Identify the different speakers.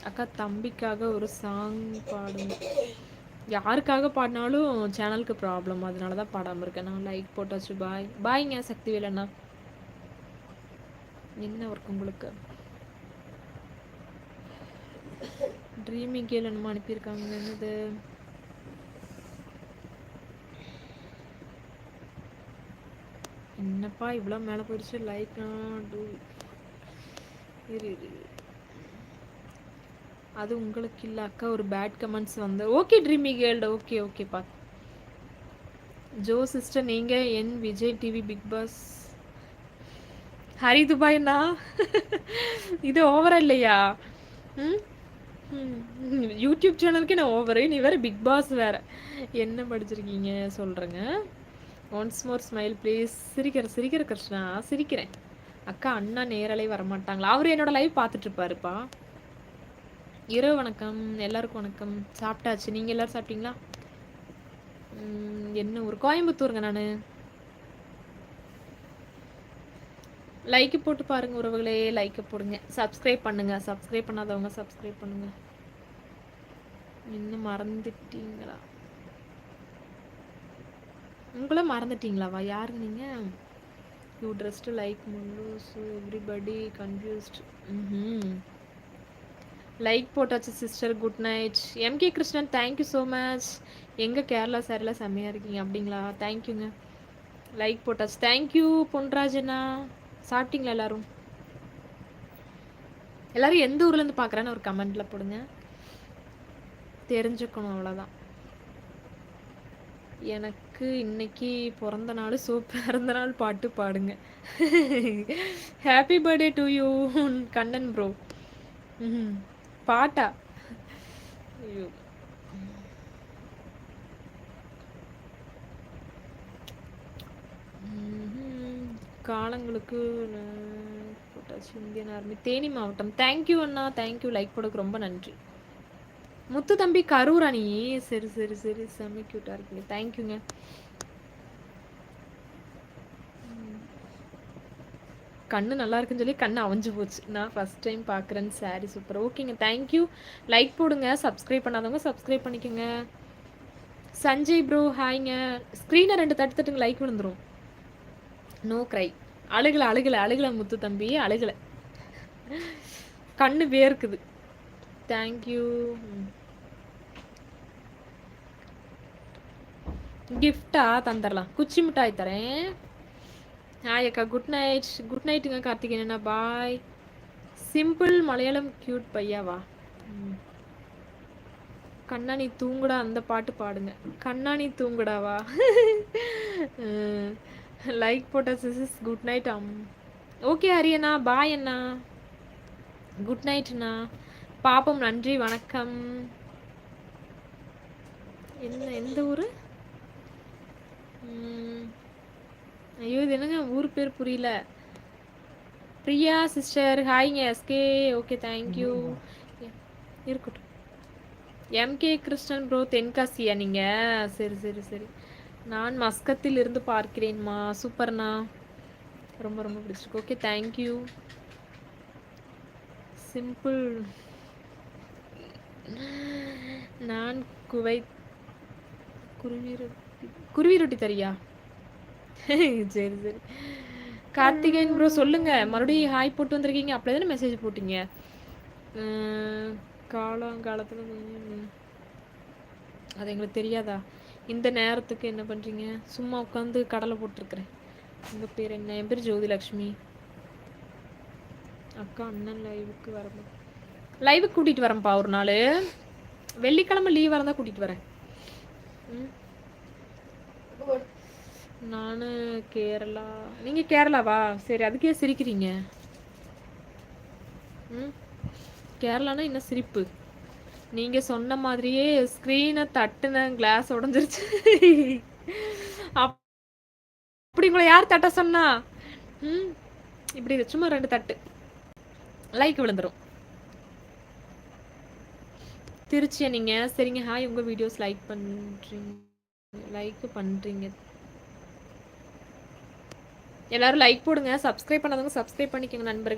Speaker 1: அக்கா தம்பிக்காக ஒரு சாங் பாடுங்க. யாருக்காக பாடினாலும் சேனலுக்கு ப்ராப்ளம். அதனால தான் பாடாமல் இருக்கேன். நான் லைக் போட்டாச்சு. பாய் பாய்ங்க சக்தி வேலண்ணா. என்ன ஒர்க் உங்களுக்கு? ட்ரீமிங் கேள் என்னமோ அனுப்பியிருக்காங்க. என்னது? என்னப்பா இவ்வளோ மேலே போயிடுச்சு. லைக் டூ இரு இரு. அது உங்களுக்கு இல்லை அக்கா. ஒரு பேட் கமெண்ட்ஸ் வந்து ஓகே ட்ரீமி கேர்ள்டு. ஓகே ஓகேப்பா. ஜோ சிஸ்டர் நீங்கள் என் Vijay TV Bigg Boss Hari துபாய்ண்ணா. இது ஓவரா இல்லையா? ம் யூடியூப் சேனலுக்கே நான் ஓவரு. நீ வேறு பிக் பாஸ் வேறு. என்ன படிச்சிருக்கீங்க சொல்கிறேங்க. Once more smile please. சிரிக்கிறேன் சிரிக்கிறேன் கிருஷ்ணா சிரிக்கிறேன். அக்கா அண்ணா நேரலை வரமாட்டாங்களா? அவர் என்னோட லைவ் பார்த்துட்ருப்பாருப்பா. இரவு வணக்கம் எல்லாருக்கும் வணக்கம். சாப்பிட்டாச்சு. நீங்கள் எல்லோரும் சாப்பிட்டீங்களா? என்ன ஒரு கோயம்புத்தூருங்க நான். லைக்கு போட்டு பாருங்கள் உறவுகளே. லைக்கு போடுங்க. சப்ஸ்கிரைப் பண்ணுங்கள். சப்ஸ்கிரைப் பண்ணாதவங்க சப்ஸ்கிரைப் பண்ணுங்கள். இன்னும் மறந்துட்டீங்களா? உங்கள மறந்துட்டீங்களாவா? யாருங்க நீங்கள்? You dressed like Mullu so everybody confused. ம் லைக் போட்டாச்சு sister. Good night. MK Krishnan thank you so much. எங்கே கேரளா சாரிலாம் செம்மையாக இருக்கீங்க. அப்படிங்களா? தேங்க்யூங்க. லைக் போட்டாச்சு. தேங்க்யூ பொன்ராஜனா. சாப்பிட்டீங்களா எல்லோரும்? எல்லோரும் எந்த ஊர்லேருந்து பார்க்குறேன்னு ஒரு கமெண்ட்டில் போடுங்க. தெரிஞ்சுக்கணும் அவ்வளோதான். எனக்கு இன்னைக்கு பிறந்த நாள். ஸோ பிறந்த நாள் பாட்டு பாடுங்க. Happy birthday to you Kannan bro. ம் பாட்டா? ஐயோ காலங்களுக்கு போட்டாச்சு. இந்தியன் ஆர்மி தேனி மாவட்டம். தேங்க்யூ அண்ணா. தேங்க்யூ. லைக் போடுக்கு ரொம்ப நன்றி. முத்து தம்பி கரூரா நீ? சரி சரி சரி. செம்ம க்யூட்டாக இருக்கீங்க. தேங்க்யூங்க. கண்ணு நல்லா இருக்குன்னு சொல்லி கண்ணு அவஞ்சு போச்சு. நான் ஃபஸ்ட் டைம் பார்க்குறேன். Sorry super. ஓகேங்க. தேங்க்யூ. லைக் போடுங்க. சப்ஸ்கிரைப் பண்ணாதவங்க சப்ஸ்கிரைப் பண்ணிக்கோங்க. சஞ்சய் ப்ரோ ஹாய்ங்க. ஸ்க்ரீனை 2 தட்டு தட்டுங்க. லைக் விழுந்துடும். No cry. அழுகலை அழுகலை அழுகலை முத்து தம்பி அழுகலை. கண்ணு வேர்க்குது. தேங்க்யூ. கிஃப்டா தந்துடலாம். குச்சி மிட்டாய் தரேன். ஹாய் அக்கா. Good night. குட் நைட்டுங்க கார்த்திகேயனா. பாய். சிம்பிள் மலையாளம் க்யூட் பையாவா? கண்ணா நீ தூங்குடா அந்த பாட்டு பாடுங்க. கண்ணா நீ தூங்குடாவா? லைக் போட்ட சிஸ். குட் நைட் ஓகே ஹரியண்ணா. பாய் அண்ணா. குட் நைட்ண்ணா. பாப்போம். நன்றி வணக்கம். என்ன எந்த ஊர்? ஐயோ இது என்னங்க ஊர் பேர் புரியல. பிரியா சிஸ்டர் ஹாய்ங்க. எஸ்கே. Okay thank you. இருக்கட்டும். எம்கே கிருஷ்ணன் ப்ரோ தென்காசியா நீங்கள்? சரி சரி சரி. நான் மஸ்கத்தில் இருந்து பார்க்கிறேன்மா. சூப்பர்ண்ணா. ரொம்ப ரொம்ப பிடிச்சிருக்கு. Okay thank you. சிம்பிள். நான் குவைத். குருவி ரொட்டி. குருவி ரொட்டி தரியா? சரி சரி. கார்த்திகேயன் ப்ரோ சொல்லுங்கள். மறுபடியும் ஹாய் போட்டு வந்திருக்கீங்க. அப்படியே தானே மெசேஜ் போட்டிங்க. காலங்காலத்தில் அது எங்களுக்கு தெரியாதா? இந்த நேரத்துக்கு என்ன பண்ணுறீங்க? சும்மா உட்காந்து கடலை போட்டிருக்கிறேன். உங்கள் பேர் என்ன? என் பேர் ஜோதிலக்ஷ்மி. அக்கா அண்ணன் லைவுக்கு வரணும். லைவுக்கு கூட்டிகிட்டு வரேன்ப்பா ஒரு நாள். வெள்ளிக்கிழமை லீவாக இருந்தால் கூட்டிகிட்டு வரேன். நான் கேரளா. நீங்கள் கேரளாவா? சரி. அதுக்கே சிரிக்கிறீங்க? கேரளானா என்ன சிரிப்பு? நீங்கள் சொன்ன மாதிரியே ஸ்க்ரீனை தட்டுன கிளாஸ் உடஞ்சிருச்சு. அப்படி உங்களை யார் தட்ட சொன்னா? இப்படி சும்மா 2 தட்டு லைக் விழுந்துடும். திருச்சியா நீங்கள்? சரிங்க. ஹாய். உங்கள் வீடியோஸ் லைக் பண்ணுறீங்க. லைக் பண்ணுறீங்க. எல்லாரும் லைக் போடுங்க. சப்ஸ்கிரைப் பண்ணாதவங்க சப்ஸ்கிரைப் பண்ணிக்கோங்க நண்பர்கள்.